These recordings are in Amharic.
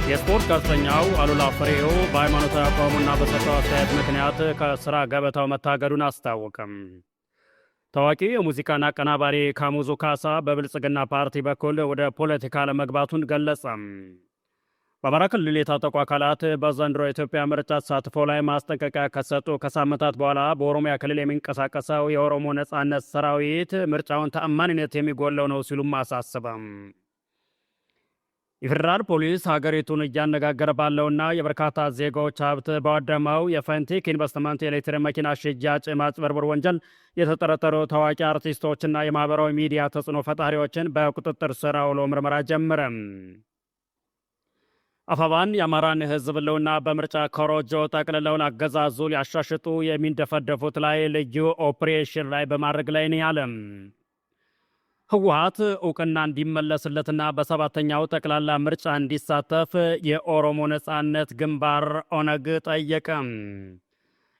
የስፖርት ጋዜጠኛው አሉላ ፍሬው በሃይማኖታዊ አቋሙና በሰጠው አስተያየት ምክንያት ከስራ ገበታው መታገዱን አስታወቀም። ታዋቂው የሙዚቃና አቀናባሪ ካሙዙ ካሳ በብልጽግና ፓርቲ በኩል ወደ ፖለቲካ ለመግባቱን ገለጸም። በአማራ ክልል የታጠቁ አካላት በዘንድሮ የኢትዮጵያ ምርጫ ተሳትፎ ላይ ማስጠንቀቂያ ከሰጡ ከሳምንታት በኋላ በኦሮሚያ ክልል የሚንቀሳቀሰው የኦሮሞ ነጻነት ሰራዊት ምርጫውን ተአማኒነት የሚጎለው ነው ሲሉም አሳስበም። የፌዴራል ፖሊስ ሀገሪቱን እያነጋገረ ባለውና የበርካታ ዜጎች ሀብት ባወደመው የፈንቲክ ኢንቨስትመንት የኤሌክትሪክ መኪና ሽያጭ ማጭበርበር ወንጀል የተጠረጠሩ ታዋቂ አርቲስቶችና የማህበራዊ ሚዲያ ተጽዕኖ ፈጣሪዎችን በቁጥጥር ስር አውሎ ምርመራ ጀመረም። አፋባን የአማራን ህዝብ ህልውና በምርጫ ኮሮጆ ጠቅልለው አገዛዙ ሊያሻሽጡ የሚንደፈደፉት ላይ ልዩ ኦፕሬሽን ላይ በማድረግ ላይ ነው ያለም። ህወሓት እውቅና እንዲመለስለትና በሰባተኛው ጠቅላላ ምርጫ እንዲሳተፍ የኦሮሞ ነጻነት ግንባር ኦነግ ጠየቀ።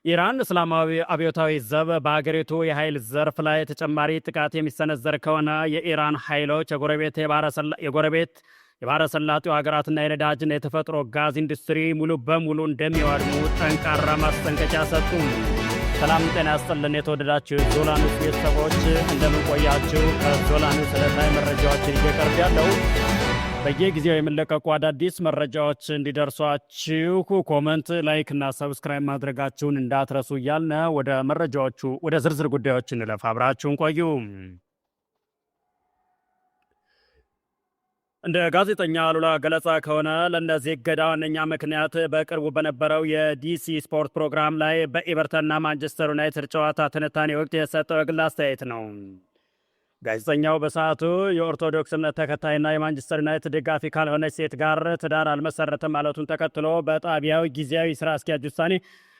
ኢራን እስላማዊ አብዮታዊ ዘብ በሀገሪቱ የኃይል ዘርፍ ላይ ተጨማሪ ጥቃት የሚሰነዘር ከሆነ የኢራን ኃይሎች የጎረቤት የባህረ ሰላጤው ሀገራትና የነዳጅና የተፈጥሮ ጋዝ ኢንዱስትሪ ሙሉ በሙሉ እንደሚወድሙ ጠንካራ ማስጠንቀቂያ ሰጡ። ሰላም ጤና ያስጥልን። የተወደዳችሁ ዞላ ኒውስ ቤተሰቦች እንደምንቆያችሁ ከዞላ ኒውስ ዕለታዊ መረጃዎችን እየቀርብ ያለው በየጊዜው የሚለቀቁ አዳዲስ መረጃዎች እንዲደርሷችሁ ኮመንት፣ ላይክ እና ሰብስክራይብ ማድረጋችሁን እንዳትረሱ እያልን ወደ ዝርዝር ጉዳዮች እንለፍ። አብራችሁን ቆዩ። እንደ ጋዜጠኛ አሉላ ገለጻ ከሆነ ለእነዚህ እገዳ ዋነኛ ምክንያት በቅርቡ በነበረው የዲሲ ስፖርት ፕሮግራም ላይ በኤቨርተንና ማንቸስተር ዩናይትድ ጨዋታ ትንታኔ ወቅት የሰጠው የግል አስተያየት ነው። ጋዜጠኛው በሰዓቱ የኦርቶዶክስ እምነት ተከታይና የማንቸስተር ዩናይትድ ደጋፊ ካልሆነች ሴት ጋር ትዳር አልመሰረትም ማለቱን ተከትሎ በጣቢያው ጊዜያዊ ስራ አስኪያጅ ውሳኔ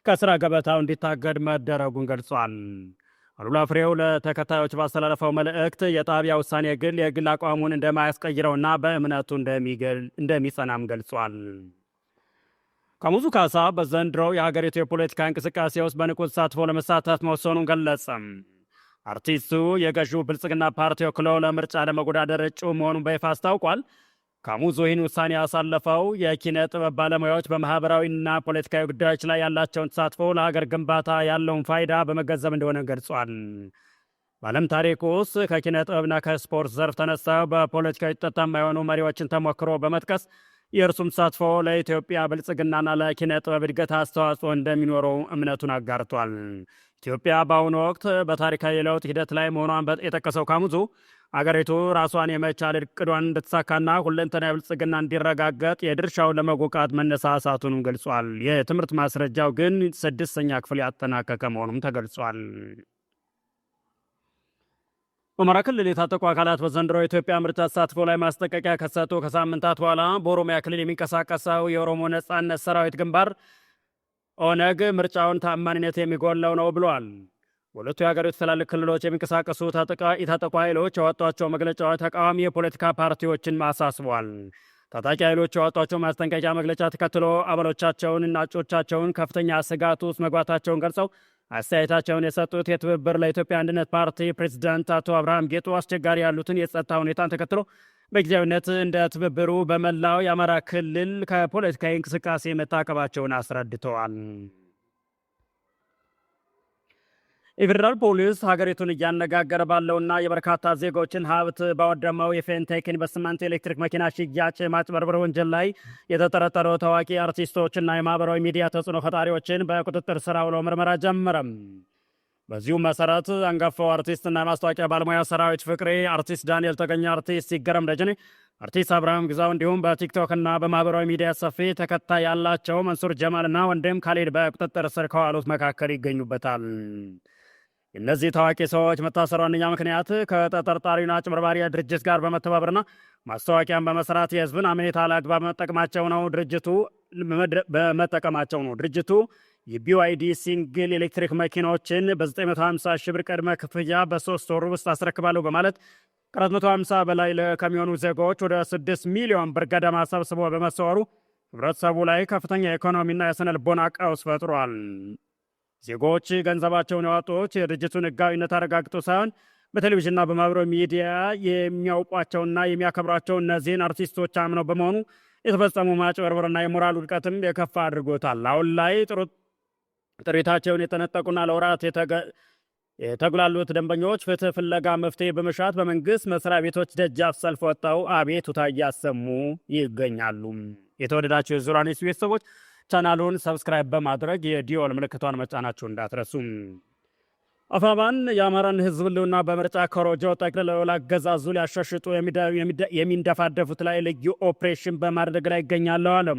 ከስራ ገበታው እንዲታገድ መደረጉን ገልጿል። አሉላ ፍሬው ለተከታዮች ባስተላለፈው መልእክት የጣቢያ ውሳኔ የግል አቋሙን እንደማያስቀይረውና በእምነቱ እንደሚጸናም ገልጿል። ካሙዙ ካሳ በዘንድሮው የሀገሪቱ የፖለቲካ እንቅስቃሴ ውስጥ በንቁ ተሳትፎ ለመሳተፍ መወሰኑን ገለጸ። አርቲስቱ የገዢው ብልጽግና ፓርቲ ወክሎ ለምርጫ ለመወዳደር እጩ መሆኑን በይፋ አስታውቋል። ካሙዙ ይህን ውሳኔ ያሳለፈው የኪነ ጥበብ ባለሙያዎች በማህበራዊና ፖለቲካዊ ጉዳዮች ላይ ያላቸውን ተሳትፎ ለሀገር ግንባታ ያለውን ፋይዳ በመገንዘብ እንደሆነ ገልጿል። በዓለም ታሪክ ውስጥ ከኪነ ጥበብና ከስፖርት ዘርፍ ተነስተው በፖለቲካዊ ውጤታማ የሆኑ መሪዎችን ተሞክሮ በመጥቀስ የእርሱም ተሳትፎ ለኢትዮጵያ ብልጽግናና ለኪነ ጥበብ እድገት አስተዋጽኦ እንደሚኖረው እምነቱን አጋርቷል። ኢትዮጵያ በአሁኑ ወቅት በታሪካዊ የለውጥ ሂደት ላይ መሆኗን የጠቀሰው ካሙዙ አገሪቱ ራሷን የመቻል እቅዷን እንድትሳካና ሁለንተናዊ ብልጽግና እንዲረጋገጥ የድርሻውን ለመወጣት መነሳሳቱንም ገልጿል። የትምህርት ማስረጃው ግን 6ኛ ክፍል ያጠናቀቀ መሆኑም ተገልጿል። በአማራ ክልል የታጠቁ አካላት በዘንድሮ የኢትዮጵያ ምርጫ ተሳትፎ ላይ ማስጠንቀቂያ ከሰጡ ከሳምንታት በኋላ በኦሮሚያ ክልል የሚንቀሳቀሰው የኦሮሞ ነጻነት ሰራዊት ግንባር ኦነግ ምርጫውን ተአማኒነት የሚጎለው ነው ብሏል። በሁለቱ የሀገሪቱ ትላልቅ ክልሎች የሚንቀሳቀሱ የታጠቁ ኃይሎች ያወጧቸው መግለጫዎች ተቃዋሚ የፖለቲካ ፓርቲዎችን አሳስቧል። ታጣቂ ኃይሎች ያወጧቸው ማስጠንቀቂያ መግለጫ ተከትሎ አባሎቻቸውንና እጩዎቻቸውን ከፍተኛ ስጋት ውስጥ መግባታቸውን ገልጸው አስተያየታቸውን የሰጡት የትብብር ለኢትዮጵያ አንድነት ፓርቲ ፕሬዚዳንት አቶ አብርሃም ጌጡ አስቸጋሪ ያሉትን የጸጥታ ሁኔታን ተከትሎ በጊዜያዊነት እንደ ትብብሩ በመላው የአማራ ክልል ከፖለቲካዊ እንቅስቃሴ መታቀባቸውን አስረድተዋል። የፌዴራል ፖሊስ ሀገሪቱን እያነጋገረ ባለውና የበርካታ ዜጎችን ሀብት ባወደመው የፌንቴክ ኢንቨስትመንት ኤሌክትሪክ መኪና ሽያጭ ማጭበርበር ወንጀል ላይ የተጠረጠሩ ታዋቂ አርቲስቶችና የማህበራዊ ሚዲያ ተጽዕኖ ፈጣሪዎችን በቁጥጥር ስር አውሎ ምርመራ ጀመረም። በዚሁ መሰረት አንጋፋው አርቲስትና ማስታወቂያ ባለሙያ ሰራዊት ፍቅሬ፣ አርቲስት ዳንኤል ተገኘ፣ አርቲስት ይገረም ደጀኔ፣ አርቲስት አብርሃም ግዛው እንዲሁም በቲክቶክና በማህበራዊ ሚዲያ ሰፊ ተከታይ ያላቸው መንሱር ጀማልና ወንድም ካሌድ በቁጥጥር ስር ከዋሉት መካከል ይገኙበታል። እነዚህ ታዋቂ ሰዎች መታሰሩ ዋነኛ ምክንያት ከተጠርጣሪና አጭበርባሪ ድርጅት ጋር በመተባበርና ማስታወቂያን በመስራት የህዝብን አመኔታ ለአግባብ በመጠቀማቸው ነው። ድርጅቱ የቢዋይዲ ሲንግል ኤሌክትሪክ መኪናዎችን በ950 ሺህ ብር ቅድመ ክፍያ በ3 ወር ውስጥ አስረክባለሁ በማለት ከ450 በላይ ከሚሆኑ ዜጎች ወደ 6 ሚሊዮን ብር ገደማ ሰብስቦ በመሰወሩ ህብረተሰቡ ላይ ከፍተኛ የኢኮኖሚና የስነ ልቦና ቀውስ ፈጥሯል። ዜጎች ገንዘባቸውን ያወጡት የድርጅቱን ህጋዊነት አረጋግጦ ሳይሆን በቴሌቪዥንና በማህበራዊ ሚዲያ የሚያውቋቸውና የሚያከብሯቸው እነዚህን አርቲስቶች አምነው በመሆኑ የተፈጸሙ ማጭበርበርና የሞራል ውድቀትም የከፋ አድርጎታል። አሁን ላይ ጥሪታቸውን የተነጠቁና ለወራት የተጉላሉት ደንበኞች ፍትህ ፍለጋ መፍትሄ በመሻት በመንግስት መስሪያ ቤቶች ደጃፍ ሰልፍ ወጥተው አቤቱታ እያሰሙ ይገኛሉ። የተወደዳቸው የዙራ ኒውስ ቤተሰቦች ቻናሉን ሰብስክራይብ በማድረግ የዲዮል ምልክቷን መጫናችሁ እንዳትረሱ። አፋባን የአማራን ህዝብ ህልውና በምርጫ ኮሮጆ ጠቅልለው ላገዛዙ ሊያሻሽጡ የሚንደፋደፉት ላይ ልዩ ኦፕሬሽን በማድረግ ላይ ይገኛለሁ አለ።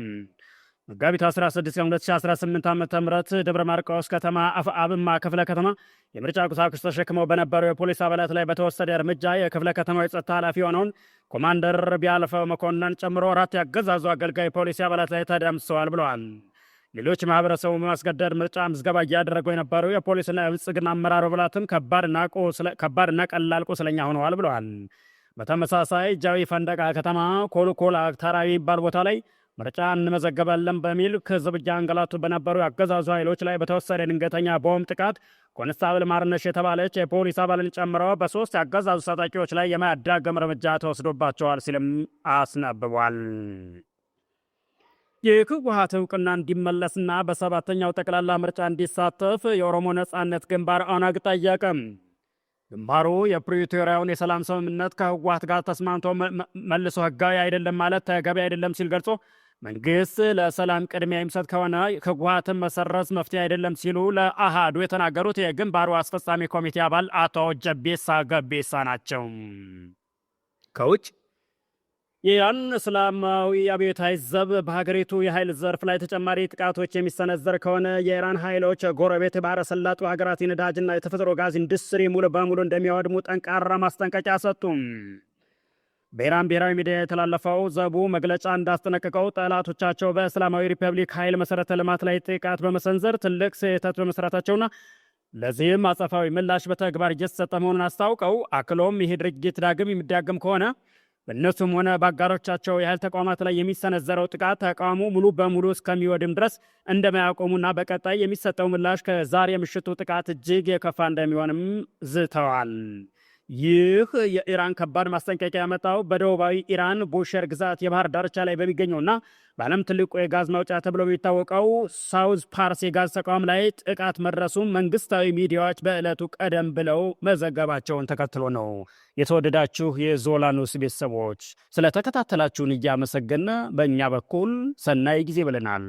መጋቢት 16 2018 ዓ.ም ደብረ ማርቆስ ከተማ አብማ ክፍለ ከተማ የምርጫ ቁሳቁስ ተሸክመው በነበሩ የፖሊስ አባላት ላይ በተወሰደ እርምጃ የክፍለ ከተማው የጸጥታ ኃላፊ የሆነውን ኮማንደር ቢያልፈው መኮንን ጨምሮ 4 ያገዛዙ አገልጋይ ፖሊስ አባላት ላይ ተደምስሰዋል ብለዋል። ሌሎች ማህበረሰቡ በማስገደድ ምርጫ ምዝገባ እያደረጉ የነበሩ የፖሊስና የብልጽግና አመራር አባላትም ከባድና ቀላል ቁስለኛ ሆነዋል ብለዋል። በተመሳሳይ ጃዊ ፈንደቃ ከተማ ኮልኮላ ተራ የሚባል ቦታ ላይ ምርጫ እንመዘገባለን በሚል ከህዝብ እያንገላቱ በነበሩ የአገዛዙ ኃይሎች ላይ በተወሰደ ድንገተኛ ቦምብ ጥቃት ኮንስታብል ማርነሽ የተባለች የፖሊስ አባልን ጨምሮ በ3 የአገዛዙ ታጣቂዎች ላይ የማያዳግም እርምጃ ተወስዶባቸዋል ሲልም አስነብቧል። የህወሓት እውቅና እንዲመለስና በ7ኛው ጠቅላላ ምርጫ እንዲሳተፍ የኦሮሞ ነጻነት ግንባር ኦነግ ጠየቀ። ግንባሩ የፕሪቶሪያውን የሰላም ስምምነት ከህወሓት ጋር ተስማምቶ መልሶ ህጋዊ አይደለም ማለት ተገቢ አይደለም ሲል ገልጾ መንግስት ለሰላም ቅድሚያ የሚሰጥ ከሆነ ህወሓትን መሰረዝ መፍትሄ አይደለም ሲሉ ለአሃዱ የተናገሩት የግንባሩ አስፈጻሚ ኮሚቴ አባል አቶ ጀቤሳ ገቤሳ ናቸው። ከውጭ የኢራን እስላማዊ አብዮታዊ ዘብ በሀገሪቱ የኃይል ዘርፍ ላይ ተጨማሪ ጥቃቶች የሚሰነዘር ከሆነ የኢራን ኃይሎች ጎረቤት ባህረ ሰላጤው ሀገራት የነዳጅና የተፈጥሮ ጋዝ ኢንዱስትሪ ሙሉ በሙሉ እንደሚያወድሙ ጠንካራ ማስጠንቀቂያ ሰጡም። በኢራን ብሔራዊ ሚዲያ የተላለፈው ዘቡ መግለጫ እንዳስጠነቀቀው ጠላቶቻቸው በእስላማዊ ሪፐብሊክ ኃይል መሰረተ ልማት ላይ ጥቃት በመሰንዘር ትልቅ ስህተት በመስራታቸውና ለዚህም አጸፋዊ ምላሽ በተግባር እየተሰጠ መሆኑን አስታውቀው አክሎም ይህ ድርጊት ዳግም የሚዳግም ከሆነ በእነሱም ሆነ በአጋሮቻቸው የኃይል ተቋማት ላይ የሚሰነዘረው ጥቃት ተቋሙ ሙሉ በሙሉ እስከሚወድም ድረስ እንደማያቆሙና በቀጣይ የሚሰጠው ምላሽ ከዛሬ የምሽቱ ጥቃት እጅግ የከፋ እንደሚሆንም ዝተዋል። ይህ የኢራን ከባድ ማስጠንቀቂያ ያመጣው በደቡባዊ ኢራን ቡሸር ግዛት የባህር ዳርቻ ላይ በሚገኘውና በዓለም ትልቁ የጋዝ ማውጫ ተብሎ የሚታወቀው ሳውዝ ፓርስ የጋዝ ተቋም ላይ ጥቃት መድረሱን መንግስታዊ ሚዲያዎች በዕለቱ ቀደም ብለው መዘገባቸውን ተከትሎ ነው። የተወደዳችሁ የዞላ ኒውስ ቤተሰቦች ስለተከታተላችሁን እያመሰገነ በእኛ በኩል ሰናይ ጊዜ ብለናል።